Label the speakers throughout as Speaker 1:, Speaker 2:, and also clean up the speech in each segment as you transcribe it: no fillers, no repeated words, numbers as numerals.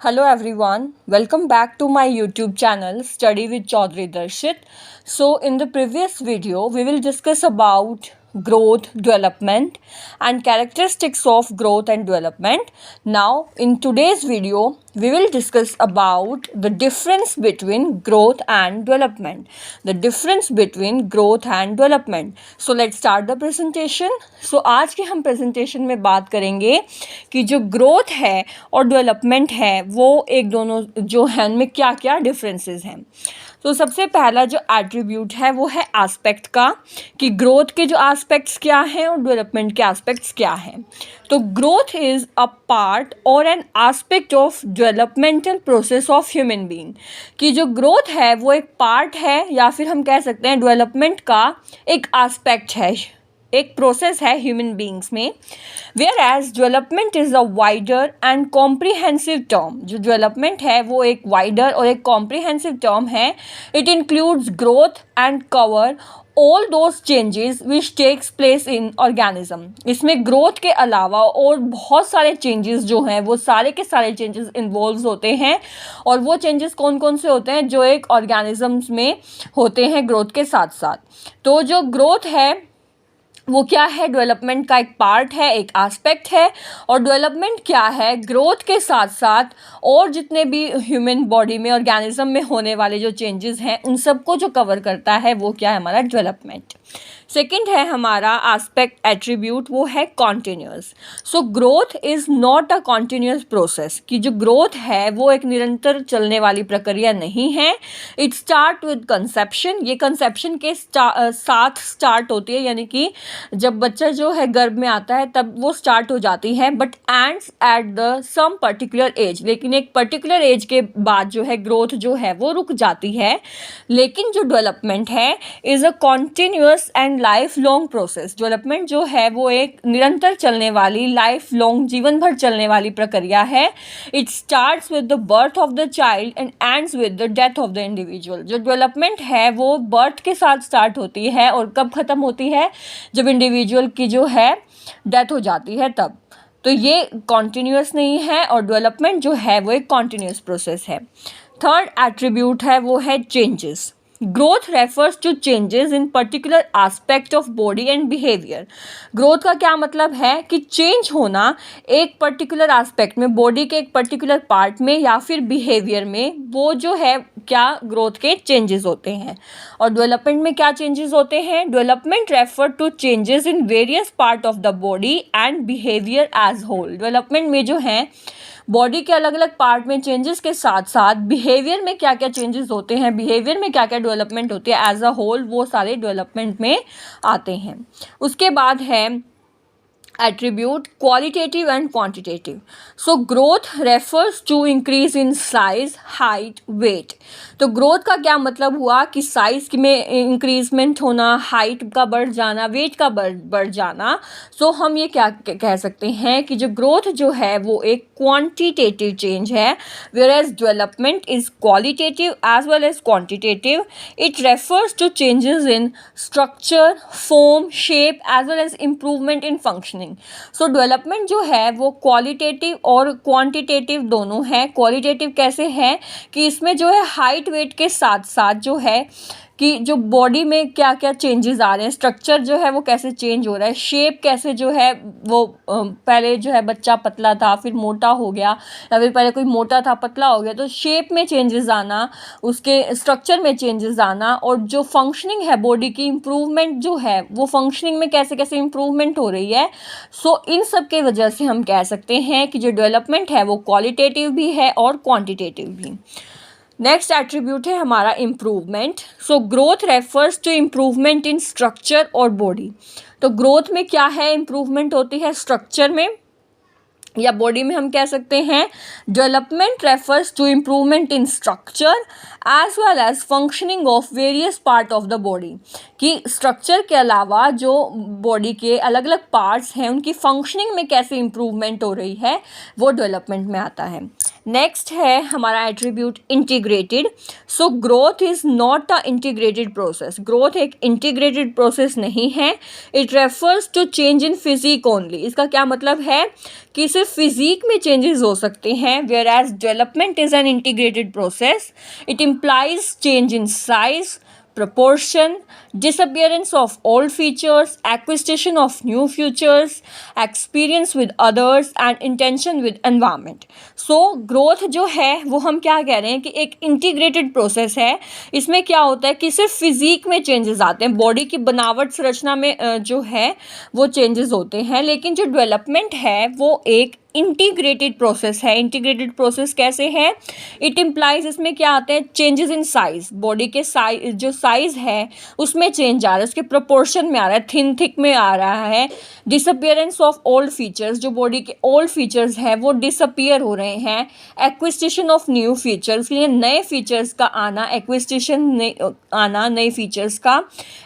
Speaker 1: Hello everyone, welcome back to my YouTube channel Study with Chaudhary Darshit. So in the previous video we will discuss about growth, development and characteristics of growth and development. Now in today's video we will discuss about the difference between growth and development. So let's start the presentation. So आज के हम presentation में बात करेंगे कि जो growth है और development है वो एक दोनों जो है उनमें क्या क्या differences हैं. तो सबसे पहला जो एट्रीब्यूट है वो है एस्पेक्ट का, कि ग्रोथ के जो एस्पेक्ट्स क्या हैं और डेवलपमेंट के एस्पेक्ट्स क्या हैं. तो ग्रोथ इज़ अ पार्ट और an aspect of developmental process of human being. कि जो ग्रोथ है वो एक पार्ट है या फिर हम कह सकते हैं डेवलपमेंट का एक एस्पेक्ट है, एक प्रोसेस है ह्यूमन बीइंग्स में. Whereas development is a wider and comprehensive term. जो डेवलपमेंट है वो एक वाइडर और एक कॉम्प्रिहेंसिव टर्म है. It includes growth and cover all those changes which takes place in organism. इसमें ग्रोथ के अलावा और बहुत सारे चेंजेस जो हैं वो सारे के सारे चेंजेस इन्वॉल्व होते हैं. और वो चेंजेस कौन कौन से होते हैं जो एक ऑर्गेनिजम्स में होते हैं ग्रोथ के साथ साथ. तो जो ग्रोथ है वो क्या है, डेवलपमेंट का एक पार्ट है, एक एस्पेक्ट है. और डेवलपमेंट क्या है, ग्रोथ के साथ साथ और जितने भी ह्यूमन बॉडी में ऑर्गेनिज्म में होने वाले जो चेंजेस हैं उन सबको जो कवर करता है वो क्या है, हमारा डेवलपमेंट. सेकंड है हमारा एस्पेक्ट एट्रीब्यूट, वो है continuous. So growth is not a continuous process. कि जो ग्रोथ है वो एक निरंतर चलने वाली प्रक्रिया नहीं है. It start with conception. ये कंसेप्शन के साथ स्टार्ट होती है, यानी कि जब बच्चा जो है गर्भ में आता है तब वो स्टार्ट हो जाती है, but ends at the some particular age. लेकिन एक पर्टिकुलर एज के बाद जो है ग्रोथ जो है वो रुक जाती है. लेकिन जो डेवलपमेंट है is a continuous and life long process. Development जो है वो एक निरंतर चलने वाली, लाइफ लॉन्ग, जीवन भर चलने वाली प्रक्रिया है. It starts with the birth of the child and ends with the death of the individual. जो डेवलपमेंट है वो बर्थ के साथ स्टार्ट होती है और कब ख़त्म होती है, जब इंडिविजुअल की जो है डेथ हो जाती है तब. तो ये कॉन्टिन्यूअस नहीं है और डेवलपमेंट जो है वो एक कॉन्टिन्यूअस प्रोसेस है. थर्ड एट्रीब्यूट है वो है changes. Growth refers to changes in particular aspect of body and behaviour. Growth का क्या मतलब है कि चेंज होना एक पर्टिकुलर एस्पेक्ट में, बॉडी के एक पर्टिकुलर पार्ट में या फिर बिहेवियर में, वो जो है क्या ग्रोथ के चेंजेस होते हैं. और डेवलपमेंट में क्या चेंजेस होते हैं, development refer to changes in various part of the body and behaviour as whole. Development में जो है बॉडी के अलग अलग पार्ट में चेंजेस के साथ साथ बिहेवियर में क्या क्या चेंजेस होते हैं, बिहेवियर में क्या क्या डेवलपमेंट होती है एज अ होल, वो सारे डेवलपमेंट में आते हैं. उसके बाद है attribute qualitative and quantitative. So growth refers to increase in size, height, weight. तो ग्रोथ का क्या मतलब हुआ कि साइज में इंक्रीजमेंट होना, हाइट का बढ़ जाना, वेट का बढ़ जाना. सो हम ये क्या कह सकते हैं कि जो ग्रोथ जो है वो एक क्वांटिटेटिव चेंज है, whereas development is qualitative as well as quantitative. It refers to changes in structure, form, shape as well as improvement in functioning. So development जो है वो क्वालिटेटिव और क्वांटिटेटिव दोनों है. क्वालिटेटिव कैसे है कि इसमें जो है हाइट वेट के साथ साथ जो है कि जो बॉडी में क्या क्या चेंजेस आ रहे हैं, स्ट्रक्चर जो है वो कैसे चेंज हो रहा है, शेप कैसे जो है वो पहले जो है बच्चा पतला था फिर मोटा हो गया, या फिर पहले कोई मोटा था पतला हो गया, तो शेप में चेंजेस आना, उसके स्ट्रक्चर में चेंजेस आना. और जो फंक्शनिंग है बॉडी की, इम्प्रूवमेंट जो है वो फंक्शनिंग में कैसे कैसे इम्प्रूवमेंट हो रही है. सो इन सब के वजह से हम कह सकते हैं कि जो डेवलपमेंट है वो क्वालिटेटिव भी है और क्वांटिटेटिव भी. नेक्स्ट एट्रीब्यूट है हमारा improvement. So growth refers to improvement in structure और बॉडी. तो ग्रोथ में क्या है, इम्प्रूवमेंट होती है स्ट्रक्चर में या बॉडी में. हम कह सकते हैं development refers to improvement in structure as well as functioning of various part of the body. कि स्ट्रक्चर के अलावा जो बॉडी के अलग अलग पार्ट्स हैं उनकी फंक्शनिंग में कैसे इम्प्रूवमेंट हो रही है वो डेवलपमेंट में आता है. नेक्स्ट है हमारा attribute integrated. So growth is not a integrated process. Growth एक इंटीग्रेटेड प्रोसेस नहीं है. It refers to change in physique only. इसका क्या मतलब है कि सिर्फ सिर्फ फिजिक में चेंजेस हो सकते हैं, whereas development is an integrated process. It implies change in size, proportion, disappearance of old features, acquisition of new features, experience with others and intention with environment. So growth जो है वो हम क्या कह रहे हैं कि एक इंटीग्रेटेड प्रोसेस है. इसमें क्या होता है कि सिर्फ फिजिक में चेंजेस आते हैं, बॉडी की बनावट संरचना में जो है वो चेंजेस होते हैं, लेकिन जो डेवलपमेंट है वो एक इंटीग्रेटेड प्रोसेस है. इंटीग्रेटेड प्रोसेस कैसे है? इट इम्प्लाइज, इसमें क्या आते हैं, चेंजेस इन साइज, बॉडी के साइज, जो साइज है उसमें चेंज आ रहा है, उसके प्रोपोर्शन में आ रहा है, थिन थिक में आ रहा है. डिसअपियरेंस ऑफ ओल्ड फीचर्स, जो बॉडी के ओल्ड फीचर्स है वो डिसअपियर हो रहे हैं. एक्विजिशन ऑफ न्यू फीचर्स, ये नए फीचर्स का आना, एक्विजिशन आना नए फीचर्स का.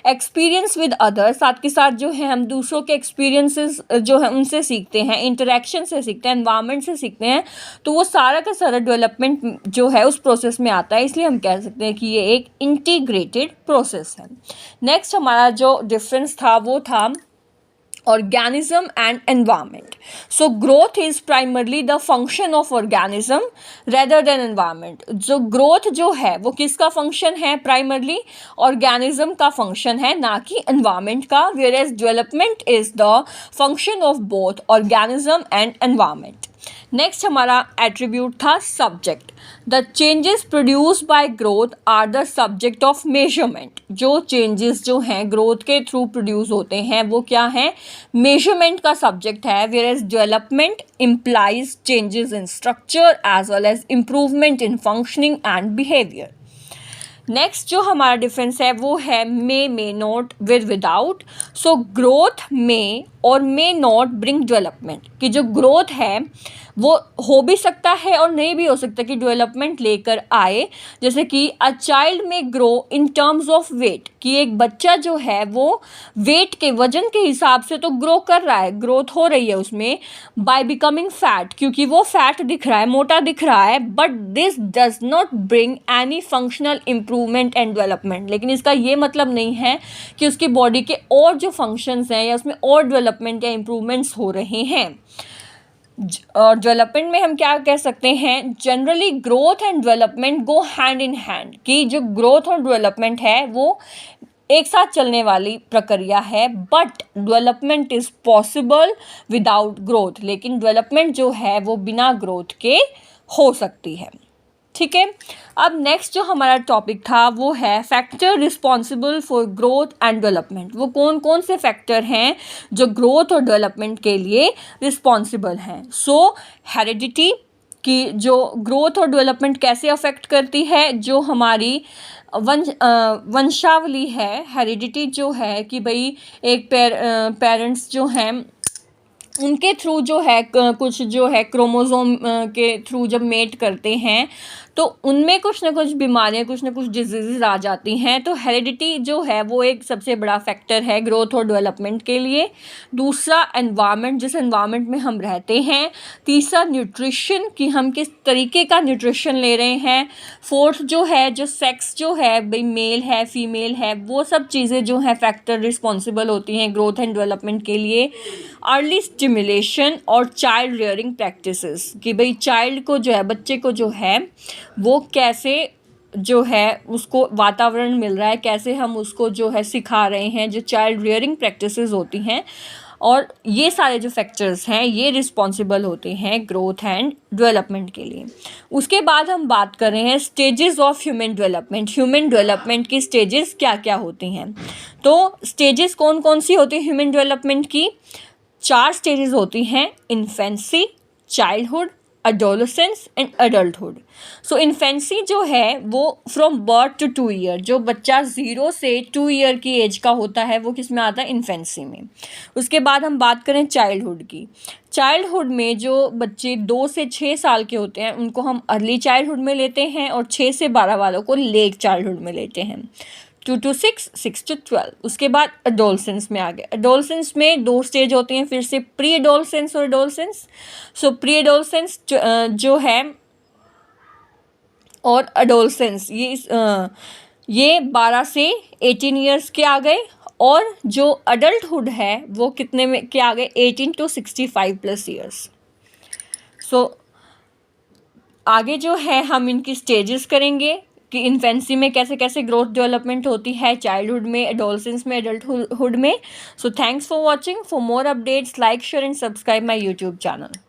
Speaker 1: एक्सपीरियंस विद अदर्स, साथ के साथ जो है हम दूसरों के एक्सपीरियंसेस जो है उनसे सीखते हैं, इंटरेक्शन से सीखते हैं, एनवायरनमेंट से सीखते हैं. तो वो सारा का सारा डेवलपमेंट जो है उस प्रोसेस में आता है, इसलिए हम कह सकते हैं कि ये एक इंटीग्रेटेड प्रोसेस है. नेक्स्ट हमारा जो डिफरेंस था वो था organism and environment. So growth is primarily the function of organism rather than environment. जो growth जो है वो किसका function है? primarily organism का function है, ना कि environment का, whereas development is the function of both organism and environment. Next हमारा एट्रीब्यूट था subject. The changes produce by growth are the subject of measurement. जो चेंजेस जो हैं ग्रोथ के थ्रू प्रोड्यूस होते हैं वो क्या है? मेजरमेंट का सब्जेक्ट है. Whereas development implies changes in structure as well as improvement in functioning and behavior. Next जो हमारा डिफरेंस है वो है may not with without. So growth में और मे नॉट ब्रिंग डेवलपमेंट, कि जो ग्रोथ है वो हो भी सकता है और नहीं भी हो सकता कि डेवलपमेंट लेकर आए. जैसे कि अ चाइल्ड में grow in terms of weight, कि एक बच्चा जो है वो वेट के वजन के हिसाब से तो ग्रो कर रहा है, ग्रोथ हो रही है उसमें, बाय बिकमिंग फैट, क्योंकि वो फैट दिख रहा है, मोटा दिख रहा है. But this does not bring any functional improvement and development. लेकिन इसका ये मतलब नहीं है कि उसकी बॉडी के और जो फंक्शंस हैं या उसमें और डेवलपमेंट या इम्प्रूवमेंट्स हो रहे हैं. और डेवलपमेंट में हम क्या कह सकते हैं? Generally growth and development go hand in hand, कि जो ग्रोथ और डेवलपमेंट है वो एक साथ चलने वाली प्रक्रिया है. But development is possible without growth, लेकिन डेवलपमेंट जो है वो बिना ग्रोथ के हो सकती है. ठीक है. अब नेक्स्ट जो हमारा टॉपिक था वो है factor responsible for growth and development. वो कौन कौन से फैक्टर हैं जो ग्रोथ और डेवलपमेंट के लिए रिस्पॉन्सिबल हैं? सो हेरिडिटी, कि जो ग्रोथ और डेवलपमेंट कैसे अफेक्ट करती है, जो हमारी वंशावली है. हेरिडिटी जो है कि भाई एक पेरेंट्स जो हैं उनके थ्रू जो है कुछ जो है क्रोमोसोम के थ्रू जब मेट करते हैं तो उनमें कुछ ना कुछ बीमारियां, कुछ ना कुछ डिजीज़ आ जाती हैं. तो हेरिडिटी जो है वो एक सबसे बड़ा फैक्टर है ग्रोथ और डेवलपमेंट के लिए. दूसरा एनवायरनमेंट, जिस एनवायरनमेंट में हम रहते हैं. तीसरा न्यूट्रिशन, कि हम किस तरीके का न्यूट्रिशन ले रहे हैं. फोर्थ जो है, जो सेक्स जो है, भाई मेल है फीमेल है, वो सब चीज़ें जो हैं फैक्टर रिस्पॉन्सिबल होती हैं ग्रोथ एंड डेवलपमेंट के लिए. अर्ली स्टिमुलेशन और चाइल्ड रियरिंग प्रैक्टिसेस, कि भाई चाइल्ड को जो है, बच्चे को जो है वो कैसे जो है उसको वातावरण मिल रहा है, कैसे हम उसको जो है सिखा रहे हैं, जो चाइल्ड रियरिंग प्रैक्टिसेस होती हैं. और ये सारे जो फैक्टर्स हैं ये रिस्पॉन्सिबल होते हैं ग्रोथ एंड डेवलपमेंट के लिए. उसके बाद हम बात कर रहे हैं stages of human development. Human development की स्टेजेस क्या क्या होती हैं? तो स्टेजेस कौन कौन सी होती हैं ह्यूमन डेवलपमेंट की? 4 स्टेजेस होती हैं: infancy, childhood, adolescence and adulthood. So infancy जो है वो फ्रॉम बर्थ टू 2 ईयर, जो बच्चा 0 से 2 ईयर की एज का होता है वो किस में आता है? इन्फेंसी में. उसके बाद हम बात करें चाइल्डहुड की. चाइल्डहुड में जो बच्चे 2 से 6 साल के होते हैं उनको हम अर्ली चाइल्डहुड में लेते हैं और 6 से 12 वालों को लेट चाइल्डहुड में लेते हैं. 2 to 6, 6 to 12. उसके बाद एडोलसेंस में आ गए. एडोलसेंस में 2 स्टेज होती हैं फिर से, प्री एडोलसेंस और एडोलसेंस. सो प्री एडोलसेंस जो है और एडोलसेंस ये 12 से 18 ईयर्स के आ गए. और जो अडल्टहुड है वो कितने में के आ गए? 18 to 65 प्लस ईयर्स. सो आगे जो है हम इनकी स्टेजेस करेंगे कि इन्फेंसी में कैसे कैसे ग्रोथ डेवलपमेंट होती है, चाइल्डहुड में, एडोलसेंस में, एडल्टहुड में. So thanks for watching. For more updates, like, share and subscribe my YouTube channel.